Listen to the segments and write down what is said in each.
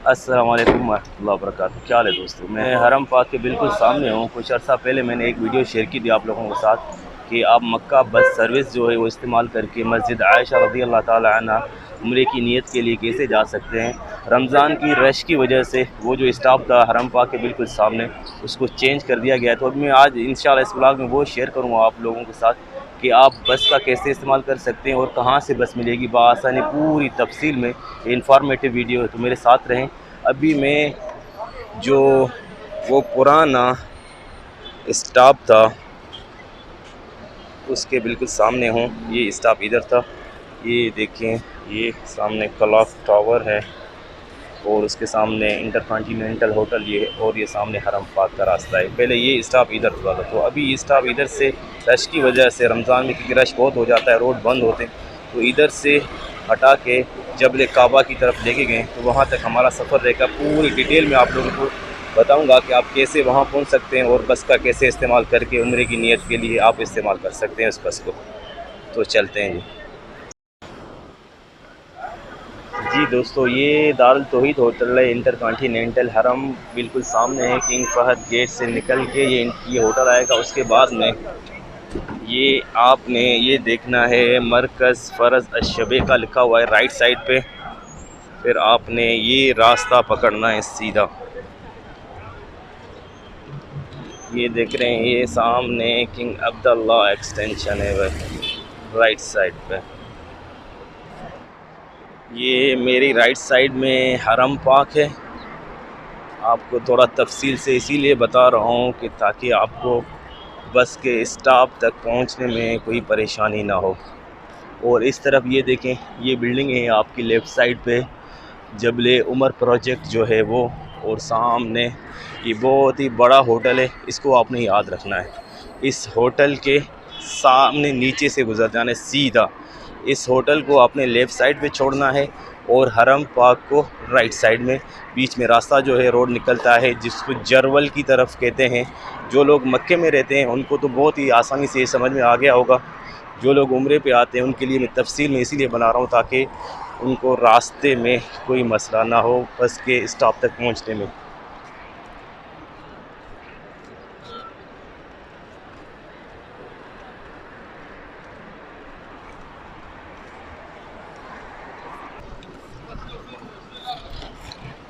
अस्सलाम वालेकुम वरहमतुल्लाहि वबरकातुहू। क्या हाल है दोस्तों? मैं हरम पाक के बिल्कुल सामने हूँ। कुछ अर्सा पहले मैंने एक वीडियो शेयर की थी आप लोगों के साथ कि आप मक्का बस सर्विस जो है वो इस्तेमाल करके मस्जिद आयशा रज़ी अल्लाह ताला अन्हा उम्रे की नीयत के लिए कैसे जा सकते हैं। रमज़ान की रश की वजह से वो जो स्टॉप था हरम पाक के बिल्कुल सामने, उसको चेंज कर दिया गया। तो अब मैं आज इंशाल्लाह इस व्लॉग में वो शेयर करूँगा आप लोगों के साथ कि आप बस का कैसे इस्तेमाल कर सकते हैं और कहाँ से बस मिलेगी बआसानी, पूरी तफसील में इंफॉर्मेटिव वीडियो है। तो मेरे साथ रहें। अभी मैं जो वो पुराना स्टॉप था उसके बिल्कुल सामने हूँ। ये स्टॉप इधर था, ये देखें, ये सामने क्लॉक टावर है और उसके सामने इंटरकॉन्टिनेंटल होटल ये, और ये सामने हरम पाक का रास्ता है। पहले ये स्टॉप इधर हुआ था, तो अभी ये स्टॉप इधर से रश की वजह से, रमज़ान में क्योंकि रश बहुत हो जाता है, रोड बंद होते हैं, तो इधर से हटा के जबल काबा की तरफ लेके गए। तो वहाँ तक हमारा सफ़र रहेगा, पूरी डिटेल में आप लोगों को बताऊंगा कि आप कैसे वहाँ पहुँच सकते हैं और बस का कैसे इस्तेमाल करके उम्रे की नीयत के लिए आप इस्तेमाल कर सकते हैं उस बस को। तो चलते हैं जी। जी दोस्तों, ये दारुल तौहीद होटल है, इंटरकॉन्टिनेंटल हरम बिल्कुल सामने है। किंग फहद गेट से निकल के ये होटल आएगा। उसके बाद में ये आपने ये देखना है मरकज़ फ़रज़ अशबे का लिखा हुआ है राइट साइड पे। फिर आपने ये रास्ता पकड़ना है सीधा। ये देख रहे हैं, ये सामने किंग अब्दुल्ला एक्सटेंशन है भाई, राइट साइड पे। ये मेरी राइट साइड में हरम पाक है। आपको थोड़ा तफसील से इसीलिए बता रहा हूँ कि ताकि आपको बस के स्टॉप तक पहुँचने में कोई परेशानी ना हो। और इस तरफ ये देखें, ये बिल्डिंग है आपकी लेफ़्ट साइड पे, जबले उमर प्रोजेक्ट जो है वो। और सामने ये बहुत ही बड़ा होटल है, इसको आपने याद रखना है। इस होटल के सामने नीचे से गुजर जाना है सीधा। इस होटल को आपने लेफ़्ट साइड पे छोड़ना है और हरम पाक को राइट साइड में। बीच में रास्ता जो है रोड निकलता है जिसको जरवल की तरफ कहते हैं। जो लोग मक्के में रहते हैं उनको तो बहुत ही आसानी से समझ में आ गया होगा। जो लोग उम्रे पे आते हैं उनके लिए मैं तफसील में इसीलिए बना रहा हूँ ताकि उनको रास्ते में कोई मसला ना हो बस के स्टॉप तक पहुँचने में।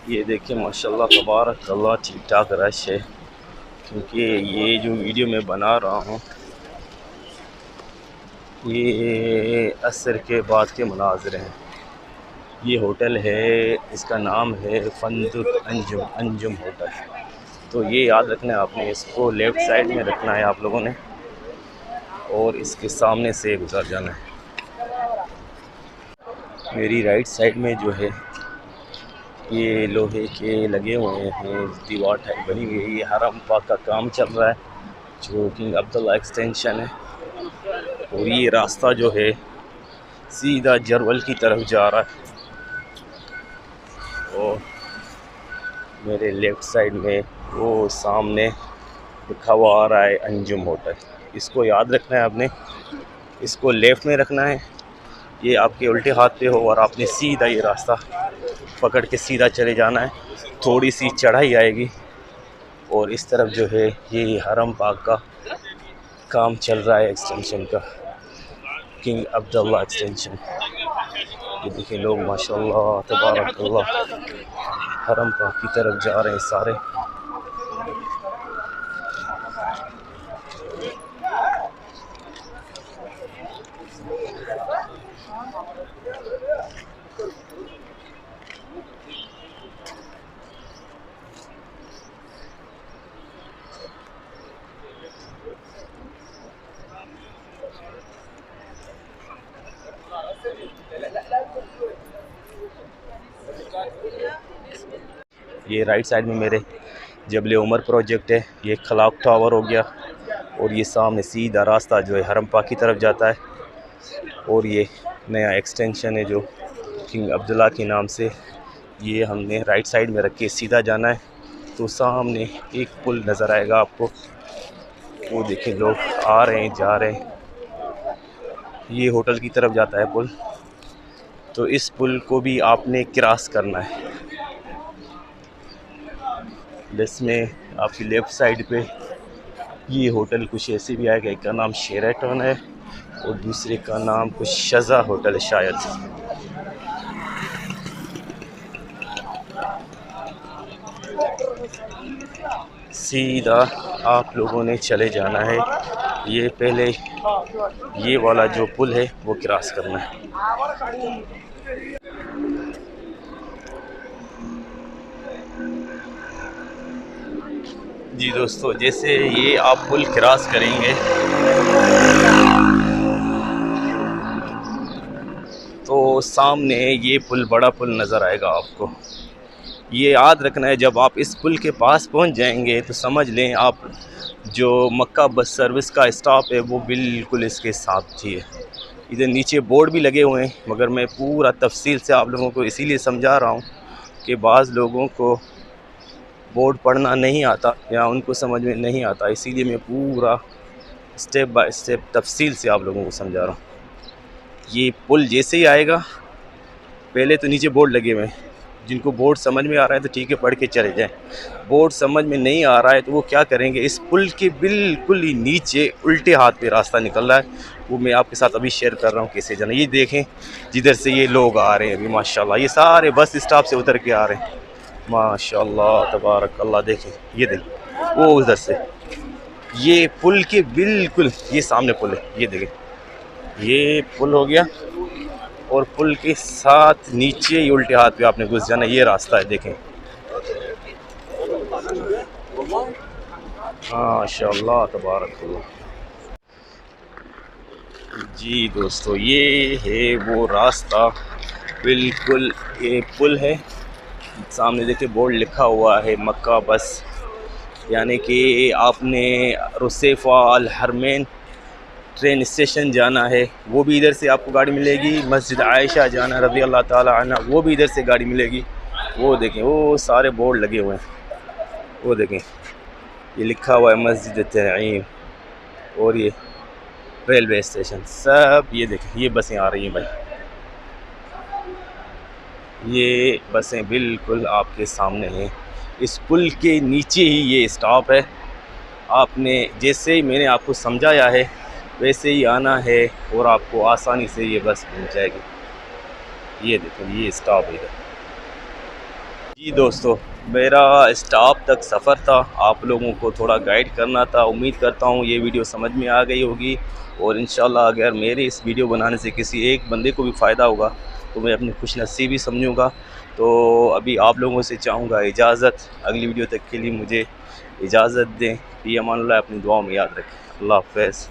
ये देखिए माशाल्लाह तबारक अल्लाह, ठीक ठाक रश है। क्योंकि ये जो वीडियो मैं बना रहा हूँ ये असर के बाद के मुनाज़िर हैं। ये होटल है, इसका नाम है फंदुक अंजुम, अंजुम होटल। तो ये याद रखना है आपने, इसको लेफ़्ट साइड में रखना है आप लोगों ने और इसके सामने से गुजर जाना है। मेरी राइट साइड में जो है ये लोहे के लगे हुए हैं, दीवार टाइप बनी हुई है। ये हरम पाक का काम चल रहा है जो किंग अब्दुल्ला एक्सटेंशन है। और ये रास्ता जो है सीधा जरवल की तरफ जा रहा है। और मेरे लेफ़्ट साइड में वो सामने लिखा हुआ आ रहा है अंजुम होटल। इसको याद रखना है आपने, इसको लेफ़्ट में रखना है, ये आपके उल्टे हाथ पे हो और आपने सीधा ये रास्ता पकड़ के सीधा चले जाना है। थोड़ी सी चढ़ाई आएगी और इस तरफ जो है ये हरम पाक का काम चल रहा है एक्सटेंशन का, किंग अब्दुल्ला एक्सटेंशन। ये देखिए लोग माशाल्लाह तबारकल्लाह हरम पाक की तरफ जा रहे हैं सारे। ये राइट साइड में मेरे जबल उमर प्रोजेक्ट है, ये क्लॉक टावर हो गया और ये सामने सीधा रास्ता जो है हरम पाक की तरफ जाता है। और ये नया एक्सटेंशन है जो किंग अब्दुल्ला के नाम से, ये हमने राइट साइड में रख के सीधा जाना है। तो सामने एक पुल नज़र आएगा आपको, वो देखिए लोग आ रहे हैं जा रहे हैं। ये होटल की तरफ जाता है पुल, तो इस पुल को भी आपने क्रॉस करना है। जिसमें आपकी लेफ़्ट साइड पे ये होटल कुछ ऐसे भी आएगा, एक का नाम शेराटन है और दूसरे का नाम कुछ शज़ा होटल है शायद। सीधा आप लोगों ने चले जाना है, ये पहले ये वाला जो पुल है वो क्रॉस करना है। जी दोस्तों, जैसे ये आप पुल क्रॉस करेंगे तो सामने ये पुल, बड़ा पुल नज़र आएगा आपको। ये याद रखना है, जब आप इस पुल के पास पहुंच जाएंगे तो समझ लें आप जो मक्का बस सर्विस का स्टॉप है वो बिल्कुल इसके साथ ही है। इधर नीचे बोर्ड भी लगे हुए हैं, मगर मैं पूरा तफसील से आप लोगों को इसीलिए समझा रहा हूँ कि बाज़ लोगों को बोर्ड पढ़ना नहीं आता या उनको समझ में नहीं आता, इसीलिए मैं पूरा स्टेप बाय स्टेप तफसील से आप लोगों को समझा रहा हूँ। ये पुल जैसे ही आएगा, पहले तो नीचे बोर्ड लगे हुए हैं, जिनको बोर्ड समझ में आ रहा है तो ठीक है पढ़ के चले जाएं। बोर्ड समझ में नहीं आ रहा है तो वो क्या करेंगे, इस पुल के बिल्कुल ही नीचे उल्टे हाथ पे रास्ता निकल रहा है, वो मैं आपके साथ अभी शेयर कर रहा हूँ कैसे जाना। ये देखें जिधर से ये लोग आ रहे हैं अभी, माशाल्लाह ये सारे बस स्टॉप से उतर के आ रहे हैं, माशाल्लाह तबारक अल्लाह। देखें ये देखें वो उधर से, ये पुल के बिल्कुल ये सामने पुल है, ये देखें ये पुल हो गया और पुल के साथ नीचे ही उल्टे हाथ पे आपने घुस जाना, ये रास्ता है देखें। माशाअल्लाह तबारक। जी दोस्तों, ये है वो रास्ता, बिल्कुल ये पुल है, सामने देखिए बोर्ड लिखा हुआ है मक्का बस, यानी कि आपने रुसैफा अल हरमैन ट्रेन स्टेशन जाना है, वो भी इधर से आपको गाड़ी मिलेगी। मस्जिद आयशा जाना रज़ी अल्लाह ताला अन्हा, वो भी इधर से गाड़ी मिलेगी। वो देखें वो सारे बोर्ड लगे हुए हैं, वो देखें ये लिखा हुआ है मस्जिद तनईम और ये रेलवे स्टेशन सब। ये देखें ये बसें आ रही हैं भाई, ये बसें बिल्कुल आपके सामने हैं। इस पुल के नीचे ही ये स्टॉप है। आपने जैसे ही मैंने आपको समझाया है वैसे ही आना है और आपको आसानी से ये बस मिल जाएगी। ये देखो ये स्टॉप है इधर। जी दोस्तों, मेरा स्टॉप तक सफ़र था, आप लोगों को थोड़ा गाइड करना था। उम्मीद करता हूँ ये वीडियो समझ में आ गई होगी और इंशाल्लाह अगर मेरे इस वीडियो बनाने से किसी एक बंदे को भी फ़ायदा होगा तो मैं अपनी खुशनसीबी समझूँगा। तो अभी आप लोगों से चाहूँगा इजाज़त, अगली वीडियो तक के लिए मुझे इजाज़त दें। फ़ी अमानिल्लाह, अपनी दुआओं में याद रखें। अल्लाह हाफ़िज़।